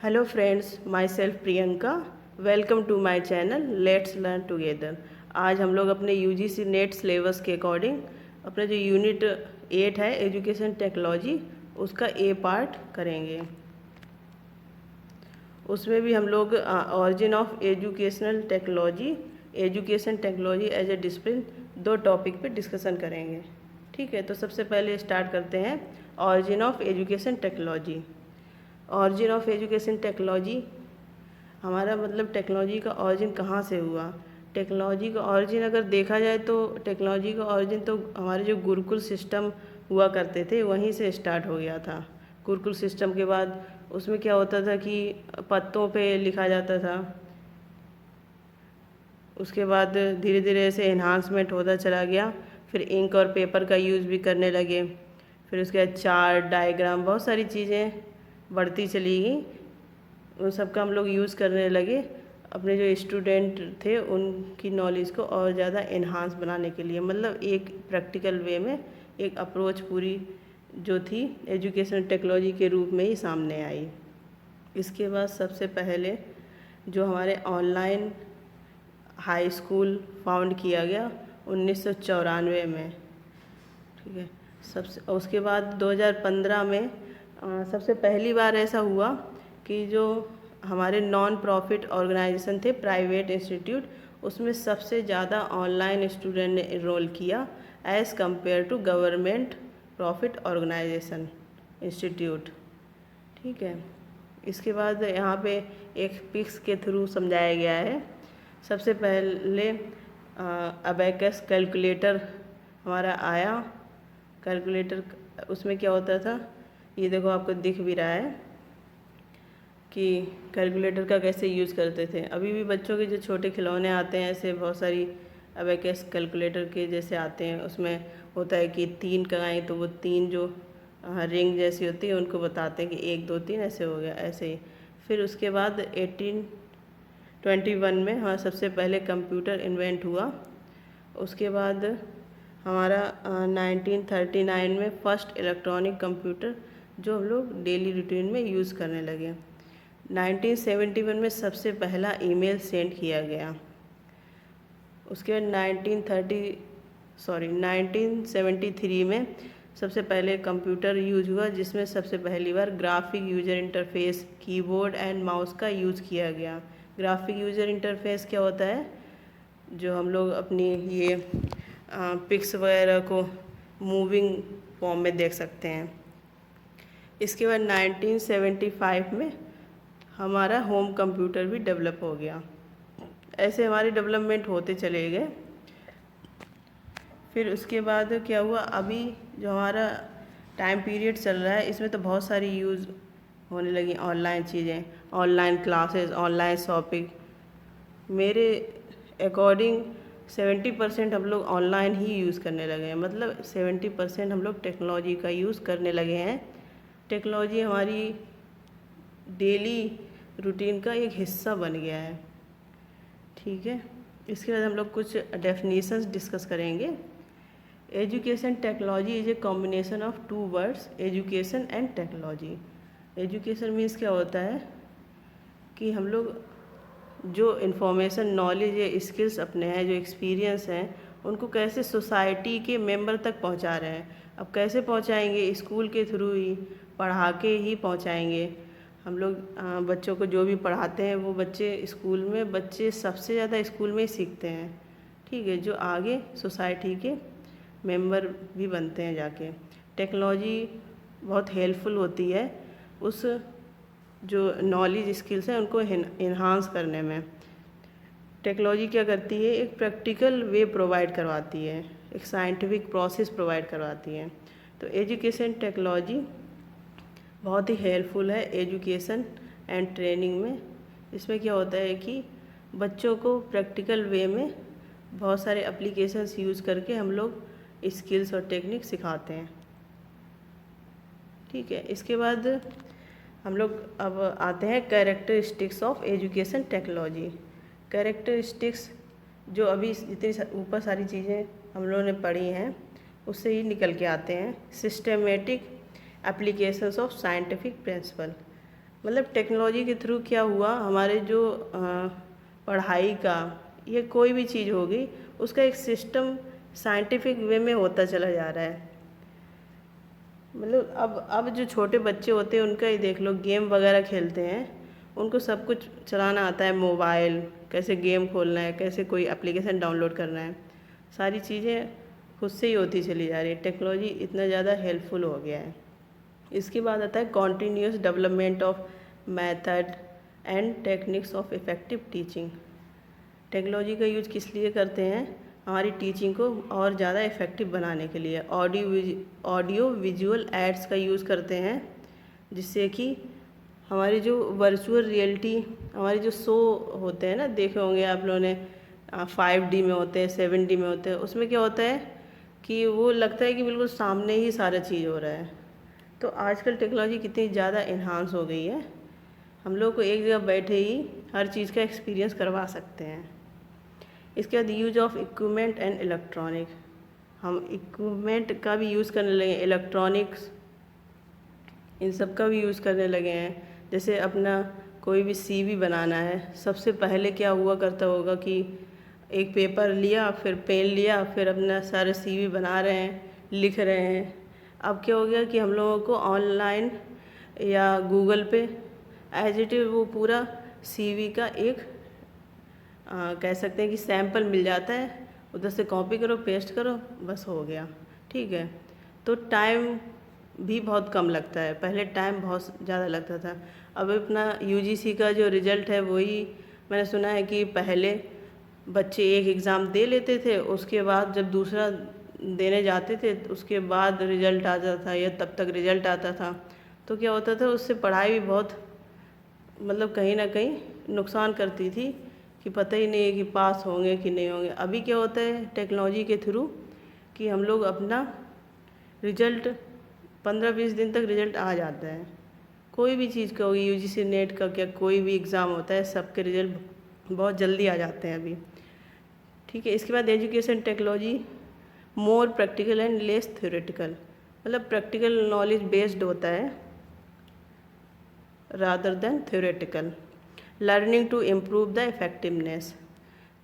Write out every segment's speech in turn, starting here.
Hello friends, myself Priyanka. Welcome to my channel let's learn together. आज हम लोग अपने यूजीसी नेट सिलेबस के अकॉर्डिंग अपना जो यूनिट 8 है एजुकेशन टेक्नोलॉजी उसका ए पार्ट करेंगे। उसमें भी हम लोग origin of education technology as a discipline दो टॉपिक पे डिस्कशन करेंगे। ठीक है, तो सबसे पहले स्टार्ट करते हैं origin of education technology. Origin of education technology हमारा मतलब टेक्नोलॉजी का ऑरिजिन कहाँ से हुआ। टेक्नोलॉजी का ऑरिजिन अगर देखा जाए तो टेक्नोलॉजी का ऑरिजिन तो हमारे जो गुरुकुल सिस्टम हुआ करते थे वहीं से स्टार्ट हो गया था। गुरुकुल सिस्टम के बाद उसमें क्या होता था कि पत्तों पे लिखा जाता था। उसके बाद धीरे धीरे ऐसे एनहांसमेंट होता चला गया, फिर इंक और पेपर का यूज़ भी करने लगे। फिर उसके बाद चार्ट, डायग्राम, बहुत सारी चीज़ें बढ़ती चली गई। उन सब का हम लोग यूज़ करने लगे अपने जो स्टूडेंट थे उनकी नॉलेज को और ज़्यादा इन्हांस बनाने के लिए, मतलब एक प्रैक्टिकल वे में एक अप्रोच पूरी जो थी एजुकेशन टेक्नोलॉजी के रूप में ही सामने आई। इसके बाद सबसे पहले जो हमारे ऑनलाइन हाई स्कूल फाउंड किया गया 1994 में। ठीक है, सबसे उसके बाद 2015 में सबसे पहली बार ऐसा हुआ कि जो हमारे नॉन प्रॉफिट ऑर्गेनाइजेशन थे, प्राइवेट इंस्टीट्यूट, उसमें सबसे ज़्यादा ऑनलाइन स्टूडेंट ने इनरोल किया as compare to government profit organisation institute. ठीक है, इसके बाद यहाँ पे एक पिक्स के थ्रू समझाया गया है। सबसे पहले अबेकस कैलकुलेटर हमारा आया। कैलकुलेटर उसमें क्या होता था, ये देखो आपको दिख भी रहा है कि कैलकुलेटर का कैसे यूज़ करते थे। अभी भी बच्चों के जो छोटे खिलौने आते हैं ऐसे बहुत सारी अबेकस कैलकुलेटर के जैसे आते हैं, उसमें होता है कि 3 कराएँ तो वो 3 जो रिंग जैसी होती है उनको बताते हैं कि 1 2 3 ऐसे हो गया, ऐसे ही। फिर उसके बाद 1821 में हाँ सबसे पहले कंप्यूटर इन्वेंट हुआ। उसके बाद हमारा 1939 में फर्स्ट इलेक्ट्रॉनिक कंप्यूटर जो हम लोग डेली रूटीन में यूज़ करने लगे। 1971 में सबसे पहला ईमेल सेंड किया गया। उसके बाद 1973 में सबसे पहले कंप्यूटर यूज हुआ जिसमें सबसे पहली बार graphic user interface, keyboard and mouse का यूज़ किया गया। ग्राफिक यूज़र इंटरफेस क्या होता है, जो हम लोग अपनी ये पिक्स वगैरह को मूविंग फॉर्म में देख सकते हैं। इसके बाद 1975 में हमारा होम कंप्यूटर भी डेवलप हो गया। ऐसे हमारे डेवलपमेंट होते चले गए। फिर उसके बाद क्या हुआ, अभी जो हमारा टाइम पीरियड चल रहा है इसमें तो बहुत सारी यूज़ होने लगी ऑनलाइन चीज़ें, ऑनलाइन क्लासेस, ऑनलाइन शॉपिंग। मेरे अकॉर्डिंग 70% हम लोग ऑनलाइन ही यूज़ करने लगे हैं, मतलब 70% हम लोग टेक्नोलॉजी का यूज़ करने लगे हैं। टेक्नोलॉजी हमारी डेली रूटीन का एक हिस्सा बन गया है। ठीक है, इसके बाद हम लोग कुछ डेफिनेशंस डिस्कस करेंगे। Education technology is a combination of 2 words, education and technology. Education means क्या होता है कि हम लोग जो इन्फॉर्मेशन, नॉलेज या स्किल्स अपने हैं, जो एक्सपीरियंस हैं, उनको कैसे सोसाइटी के मेंबर तक पहुंचा रहे हैं। अब कैसे पहुंचाएंगे, स्कूल के थ्रू ही, पढ़ा के ही पहुंचाएंगे। हम लोग बच्चों को जो भी पढ़ाते हैं वो बच्चे स्कूल में, बच्चे सबसे ज़्यादा स्कूल में ही सीखते हैं। ठीक है, जो आगे सोसाइटी के मेंबर भी बनते हैं जाके। टेक्नोलॉजी बहुत हेल्पफुल होती है उस जो नॉलेज स्किल्स हैं उनको इन्हांस करने में। टेक्नोलॉजी क्या करती है, एक प्रैक्टिकल वे प्रोवाइड करवाती है, एक साइंटिफिक प्रोसेस प्रोवाइड करवाती है। तो एजुकेशन टेक्नोलॉजी बहुत ही हेल्पफुल है एजुकेशन एंड ट्रेनिंग में। इसमें क्या होता है कि बच्चों को प्रैक्टिकल वे में बहुत सारे एप्लीकेशंस यूज़ करके हम लोग स्किल्स और टेक्निक सिखाते हैं। ठीक है, इसके बाद हम लोग अब आते हैं characteristics of education technology. Characteristics जो अभी जितनी ऊपर सारी चीज़ें हम लोगों ने पढ़ी हैं उससे ही निकल के आते हैं। Systematic applications of scientific principle, मतलब टेक्नोलॉजी के थ्रू क्या हुआ, हमारे जो पढ़ाई का या कोई भी चीज़ होगी उसका एक सिस्टम साइंटिफिक वे में होता चला जा रहा है। मतलब अब जो छोटे बच्चे होते हैं उनका ही देख लो, गेम वगैरह खेलते हैं, उनको सब कुछ चलाना आता है, मोबाइल कैसे गेम खोलना है, कैसे कोई एप्लीकेशन डाउनलोड करना है, सारी चीज़ें खुद से ही होती चली जा रही है। टेक्नोलॉजी इतना ज़्यादा हेल्पफुल हो गया है। इसके बाद आता है continuous development of method and techniques of effective teaching. Technology का यूज किस लिए करते हैं, हमारी टीचिंग को और ज़्यादा इफ़ेक्टिव बनाने के लिए। ऑडियो विजुअल एड्स का यूज़ करते हैं, जिससे कि हमारी जो वर्चुअल रियलिटी, हमारे जो शो होते हैं ना, देखे होंगे आप लोगों ने, 5D में होते हैं, 7D में होते हैं, उसमें क्या होता है कि वो लगता है कि बिल्कुल सामने ही सारा चीज़ हो रहा है। तो आजकल टेक्नोलॉजी कितनी ज़्यादा इन्हांस हो गई है, हम लोग को एक जगह बैठे ही हर चीज़ का एक्सपीरियंस करवा सकते हैं। इसके बाद use of equipment and electronic, हम इक्विपमेंट का भी यूज़ करने लगे, इलेक्ट्रॉनिक्स इन सब का भी यूज़ करने लगे हैं। जैसे अपना कोई भी CV बनाना है, सबसे पहले क्या हुआ करता होगा कि एक पेपर लिया, फिर पेन लिया, फिर अपना सारे CV बना रहे हैं, लिख रहे हैं। अब क्या हो गया कि हम लोगों को ऑनलाइन या गूगल पे एज इट इज़ वो पूरा CV का एक कह सकते हैं कि सैंपल मिल जाता है, उधर से कॉपी करो, पेस्ट करो, बस हो गया, ठीक है। तो टाइम भी बहुत कम लगता है, पहले टाइम बहुत ज़्यादा लगता था। अब अपना UGC का जो रिज़ल्ट है वही मैंने सुना है कि पहले बच्चे एक एग्ज़ाम दे लेते थे, उसके बाद जब दूसरा देने जाते थे उसके बाद रिज़ल्ट आता था, या तब तक रिज़ल्ट आता था। तो क्या होता था, उससे पढ़ाई भी बहुत मतलब कहीं ना कहीं नुकसान करती थी कि पता ही नहीं है कि पास होंगे कि नहीं होंगे। अभी क्या होता है टेक्नोलॉजी के थ्रू कि हम लोग अपना रिज़ल्ट 15-20 दिन तक रिज़ल्ट आ जाता है। कोई भी चीज़ का होगी, UGC नेट का क्या कोई भी एग्ज़ाम होता है, सबके रिज़ल्ट बहुत जल्दी आ जाते हैं अभी, ठीक है। इसके बाद education technology more practical and less theoretical, मतलब प्रैक्टिकल नॉलेज बेस्ड होता है rather than theoretical. Learning to improve the effectiveness,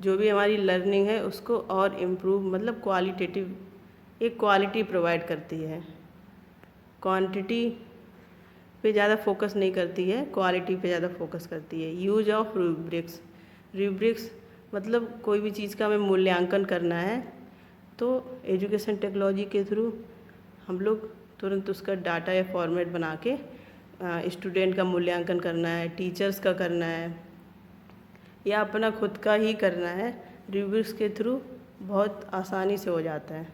जो भी हमारी लर्निंग है उसको और इम्प्रूव मतलब क्वालिटेटिव, एक क्वालिटी प्रोवाइड करती है, क्वांटिटी पे ज़्यादा फोकस नहीं करती है, क्वालिटी पे ज़्यादा फोकस करती है। यूज ऑफ रूब्रिक्स, रूब्रिक्स मतलब कोई भी चीज़ का हमें मूल्यांकन करना है तो एजुकेशन टेक्नोलॉजी के थ्रू हम लोग तुरंत उसका डाटा या फॉर्मेट बना के स्टूडेंट का मूल्यांकन करना है, टीचर्स का करना है, या अपना खुद का ही करना है, रूब्रिक्स के थ्रू बहुत आसानी से हो जाता है,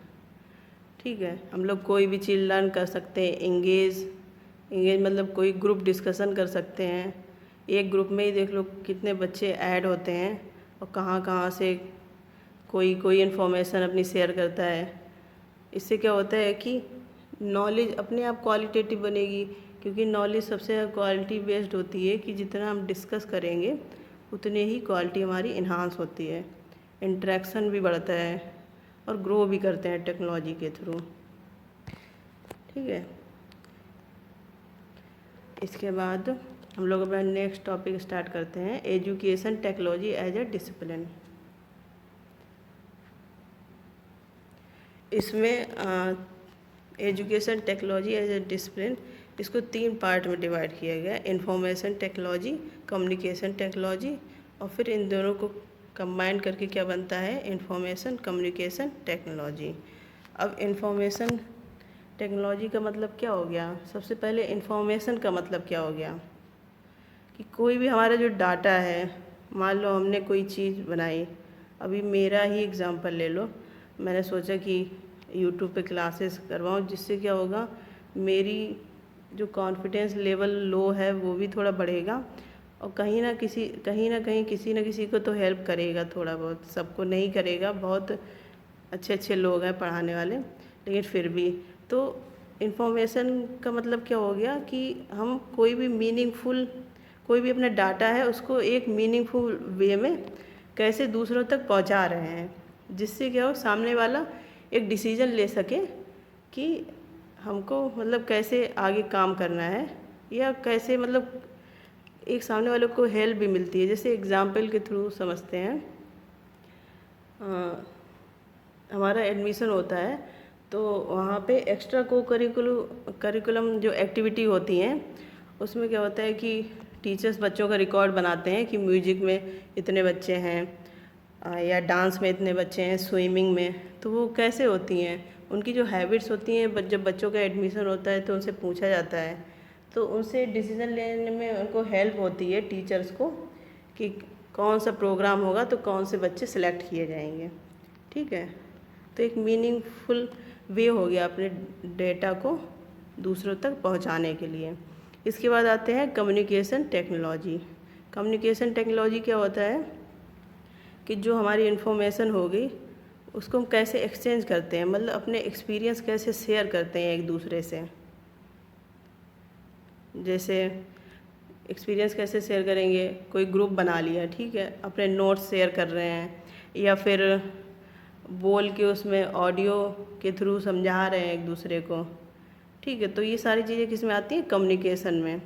ठीक है। हम लोग कोई भी चीज़ लर्न कर सकते हैं। इंगेज मतलब कोई ग्रुप डिस्कशन कर सकते हैं, एक ग्रुप में ही देख लो कितने बच्चे ऐड होते हैं और कहाँ कहाँ से कोई इन्फॉर्मेशन अपनी शेयर करता है। इससे क्या होता है कि नॉलेज अपने आप क्वालिटेटिव बनेगी, क्योंकि नॉलेज सबसे क्वालिटी बेस्ड होती है कि जितना हम डिस्कस करेंगे उतने ही क्वालिटी हमारी इन्हांस होती है, इंटरेक्शन भी बढ़ता है और ग्रो भी करते हैं टेक्नोलॉजी के थ्रू, ठीक है। इसके बाद हम लोग अपना नेक्स्ट टॉपिक स्टार्ट करते हैं, education technology as a discipline. इसमें education technology as a discipline, इसको 3 पार्ट में डिवाइड किया गया है, इंफॉर्मेशन टेक्नोलॉजी, कम्युनिकेशन टेक्नोलॉजी, और फिर इन दोनों को कंबाइन करके क्या बनता है, इंफॉर्मेशन कम्युनिकेशन टेक्नोलॉजी। अब इंफॉर्मेशन टेक्नोलॉजी का मतलब क्या हो गया, सबसे पहले इंफॉर्मेशन का मतलब क्या हो गया कि कोई भी हमारा जो डाटा है, मान लो हमने कोई चीज़ बनाई, अभी मेरा ही एग्ज़ाम्पल ले लो, मैंने सोचा कि यूट्यूब पे क्लासेस करवाऊँ, जिससे क्या होगा मेरी जो कॉन्फिडेंस लेवल लो है वो भी थोड़ा बढ़ेगा, और कहीं ना कहीं किसी न किसी को तो हेल्प करेगा, थोड़ा बहुत, सबको नहीं करेगा, बहुत अच्छे अच्छे लोग हैं पढ़ाने वाले, लेकिन फिर भी। तो इन्फॉर्मेशन का मतलब क्या हो गया कि हम कोई भी अपना डाटा है उसको एक मीनिंगफुल वे में कैसे दूसरों तक पहुंचा रहे हैं, जिससे क्या हो सामने वाला एक डिसीजन ले सके कि हमको मतलब कैसे आगे काम करना है, या कैसे मतलब एक सामने वाले को हेल्प भी मिलती है। जैसे एग्जाम्पल के थ्रू समझते हैं, हमारा एडमिशन होता है तो वहाँ पे एक्स्ट्रा को करिकुलम जो एक्टिविटी होती हैं उसमें क्या होता है कि टीचर्स बच्चों का रिकॉर्ड बनाते हैं कि म्यूजिक में इतने बच्चे हैं या डांस में इतने बच्चे हैं, स्विमिंग में। तो वो कैसे होती हैं, उनकी जो हैबिट्स होती हैं, जब बच्चों का एडमिशन होता है तो उनसे पूछा जाता है, तो उनसे डिसीज़न लेने में उनको हेल्प होती है टीचर्स को कि कौन सा प्रोग्राम होगा तो कौन से बच्चे सेलेक्ट किए जाएंगे। ठीक है, तो एक मीनिंगफुल वे हो गया अपने डेटा को दूसरों तक पहुंचाने के लिए। इसके बाद आते हैं कम्युनिकेशन टेक्नोलॉजी। कम्युनिकेशन टेक्नोलॉजी क्या होता है कि जो हमारी इन्फॉर्मेशन होगी उसको हम कैसे एक्सचेंज करते हैं, मतलब अपने एक्सपीरियंस कैसे शेयर करते हैं एक दूसरे से। जैसे एक्सपीरियंस कैसे शेयर करेंगे, कोई ग्रुप बना लिया, ठीक है, अपने नोट्स शेयर कर रहे हैं या फिर बोल के उसमें ऑडियो के थ्रू समझा रहे हैं एक दूसरे को। ठीक है, तो ये सारी चीज़ें किस में आती हैं, कम्युनिकेशन में।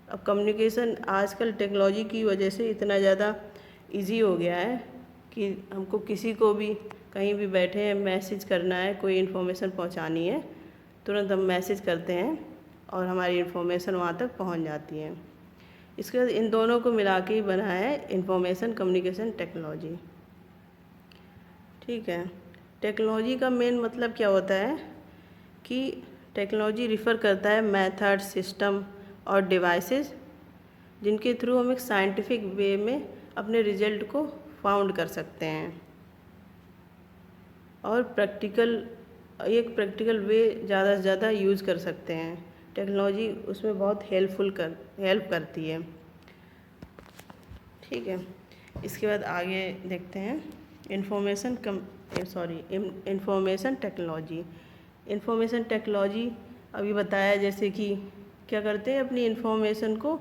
अब कम्युनिकेशन आजकल टेक्नोलॉजी की वजह से इतना ज़्यादा इजी हो गया है कि हमको किसी को भी कहीं भी बैठे हैं मैसेज करना है, कोई इन्फॉर्मेशन पहुंचानी है, तुरंत हम मैसेज करते हैं और हमारी इन्फॉर्मेशन वहाँ तक पहुँच जाती है। इसके बाद इन दोनों को मिला के ही बना है इंफॉर्मेशन कम्युनिकेशन टेक्नोलॉजी। ठीक है, टेक्नोलॉजी का मेन मतलब क्या होता है कि टेक्नोलॉजी रिफ़र करता है मेथड, सिस्टम और डिवाइसेस जिनके थ्रू हम एक साइंटिफिक वे में अपने रिजल्ट को फाउंड कर सकते हैं और एक प्रैक्टिकल वे ज़्यादा से ज़्यादा यूज़ कर सकते हैं। टेक्नोलॉजी उसमें बहुत हेल्प करती है। ठीक है, इसके बाद आगे देखते हैं इंफॉर्मेशन टेक्नोलॉजी। इंफॉर्मेशन टेक्नोलॉजी अभी बताया जैसे कि क्या करते हैं, अपनी इंफॉर्मेशन को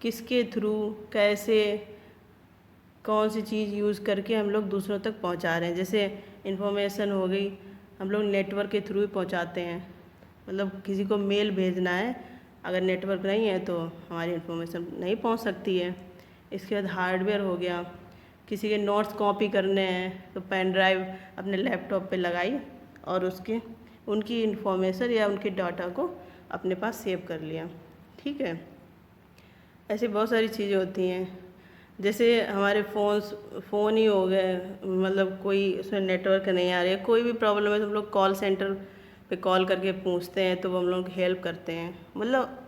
किसके थ्रू, कैसे, कौन सी चीज़ यूज़ करके हम लोग दूसरों तक पहुंचा रहे हैं। जैसे इंफॉर्मेशन हो गई, हम लोग नेटवर्क के थ्रू ही पहुंचाते हैं, मतलब किसी को मेल भेजना है, अगर नेटवर्क नहीं है तो हमारी इन्फॉर्मेशन नहीं पहुंच सकती है। इसके बाद हार्डवेयर हो गया, किसी के नोट्स कॉपी करने हैं तो पेन ड्राइव अपने लैपटॉप पे लगाई और उनकी इन्फॉर्मेशन या उनके डाटा को अपने पास सेव कर लिया। ठीक है, ऐसी बहुत सारी चीज़ें होती हैं। जैसे हमारे फ़ोन ही हो गए, मतलब कोई उसमें नेटवर्क नहीं आ रही है, कोई भी प्रॉब्लम है तो हम लोग कॉल सेंटर पे कॉल करके पूछते हैं तो वो हम लोग हेल्प करते हैं। मतलब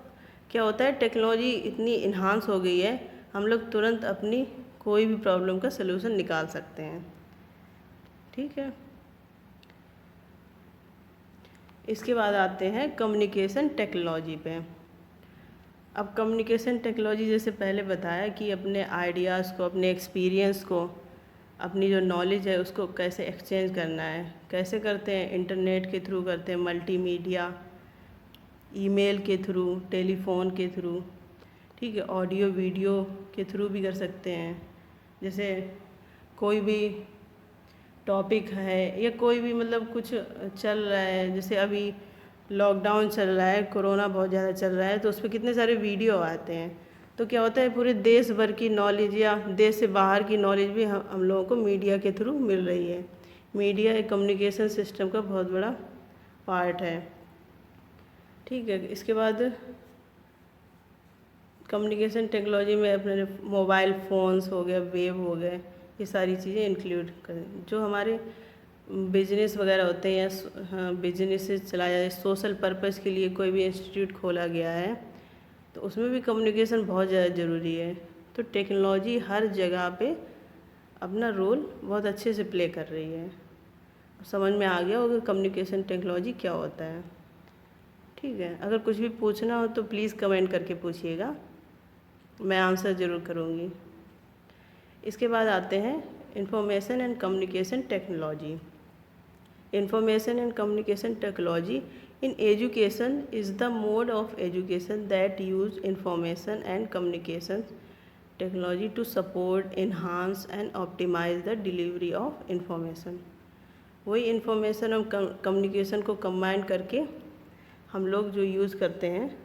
क्या होता है, टेक्नोलॉजी इतनी इन्हांस हो गई है, हम लोग तुरंत अपनी कोई भी प्रॉब्लम का सलूशन निकाल सकते हैं। ठीक है, इसके बाद आते हैं कम्युनिकेशन टेक्नोलॉजी पे। अब कम्युनिकेशन टेक्नोलॉजी जैसे पहले बताया कि अपने आइडियाज़ को, अपने एक्सपीरियंस को, अपनी जो नॉलेज है उसको कैसे एक्सचेंज करना है, कैसे करते हैं, इंटरनेट के थ्रू करते हैं, मल्टीमीडिया, ईमेल के थ्रू, टेलीफोन के थ्रू, ठीक है, ऑडियो वीडियो के थ्रू भी कर सकते हैं। जैसे कोई भी टॉपिक है या कोई भी मतलब कुछ चल रहा है, जैसे अभी लॉकडाउन चल रहा है, कोरोना बहुत ज़्यादा चल रहा है, तो उस पर कितने सारे वीडियो आते हैं, तो क्या होता है पूरे देश भर की नॉलेज या देश से बाहर की नॉलेज भी हम लोगों को मीडिया के थ्रू मिल रही है। मीडिया एक कम्युनिकेशन सिस्टम का बहुत बड़ा पार्ट है। ठीक है, इसके बाद कम्युनिकेशन टेक्नोलॉजी में अपने मोबाइल फ़ोन्स हो गए, वेब हो गए, ये सारी चीज़ें इंक्लूड करें। जो हमारे बिजनेस वगैरह होते हैं या हाँ बिजनेस चलाया जाए, सोशल पर्पस के लिए कोई भी इंस्टीट्यूट खोला गया है तो उसमें भी कम्युनिकेशन बहुत ज़्यादा ज़रूरी है। तो टेक्नोलॉजी हर जगह पे अपना रोल बहुत अच्छे से प्ले कर रही है। समझ में आ गया होगा कम्युनिकेशन टेक्नोलॉजी क्या होता है। ठीक है, अगर कुछ भी पूछना हो तो प्लीज़ कमेंट करके पूछिएगा, मैं आंसर ज़रूर करूँगी। इसके बाद आते हैं information and communication technology. Information and communication technology in education is the mode of education that use information and communication technology to support, enhance and optimize the delivery of information। वही information और communication को combine करके हम लोग जो use करते हैं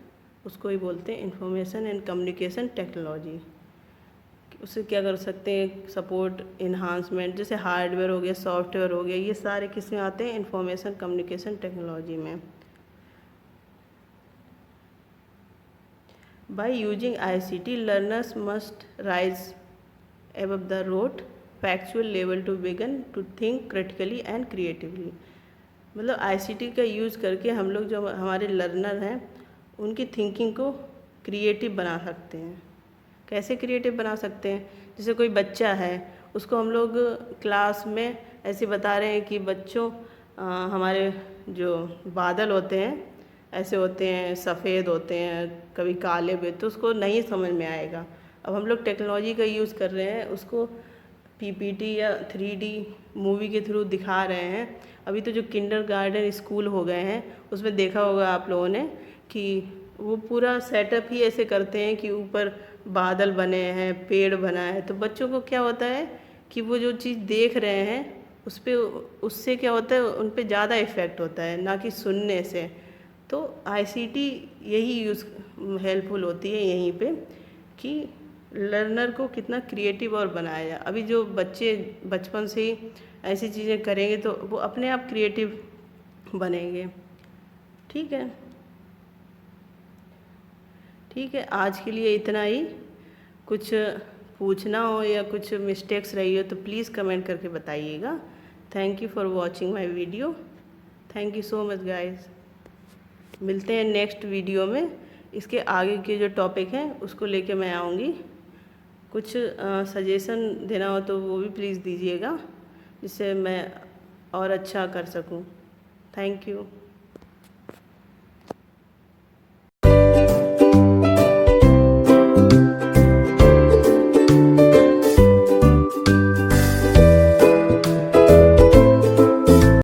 उसको ही बोलते हैं इंफॉर्मेशन एंड कम्युनिकेशन टेक्नोलॉजी। उससे क्या कर सकते हैं, सपोर्ट इन्हांसमेंट, जैसे हार्डवेयर हो गया, सॉफ्टवेयर हो गया, ये सारे किस में आते हैं, इंफॉर्मेशन कम्युनिकेशन टेक्नोलॉजी में। By using ICT learners must rise above the rote factual level to begin to think critically and creatively। मतलब ICT का यूज़ करके हम लोग जो हमारे लर्नर हैं उनकी थिंकिंग को क्रिएटिव बना सकते हैं। कैसे क्रिएटिव बना सकते हैं, जैसे कोई बच्चा है उसको हम लोग क्लास में ऐसे बता रहे हैं कि बच्चों हमारे जो बादल होते हैं ऐसे होते हैं, सफ़ेद होते हैं, कभी काले भी, तो उसको नहीं समझ में आएगा। अब हम लोग टेक्नोलॉजी का यूज़ कर रहे हैं, उसको PPT या 3D मूवी के थ्रू दिखा रहे हैं। अभी तो जो किंडरगार्टन स्कूल हो गए हैं उसमें देखा होगा आप लोगों ने कि वो पूरा सेटअप ही ऐसे करते हैं कि ऊपर बादल बने हैं, पेड़ बना है, तो बच्चों को क्या होता है कि वो जो चीज़ देख रहे हैं उससे क्या होता है, उन पे ज़्यादा इफ़ेक्ट होता है ना कि सुनने से। तो ICT यही यूज़ हेल्पफुल होती है यहीं पे कि लर्नर को कितना क्रिएटिव और बनाया जाए। अभी जो बच्चे बचपन से ही ऐसी चीज़ें करेंगे तो वो अपने आप क्रिएटिव बनेंगे। ठीक है, ठीक है, आज के लिए इतना ही। कुछ पूछना हो या कुछ मिस्टेक्स रही हो तो प्लीज़ कमेंट करके बताइएगा। Thank you for watching my video. Thank you so much guys. मिलते हैं नेक्स्ट वीडियो में। इसके आगे के जो टॉपिक हैं उसको लेके मैं आऊँगी। कुछ सजेशन देना हो तो वो भी प्लीज़ दीजिएगा, जिससे मैं और अच्छा कर सकूँ। Thank you.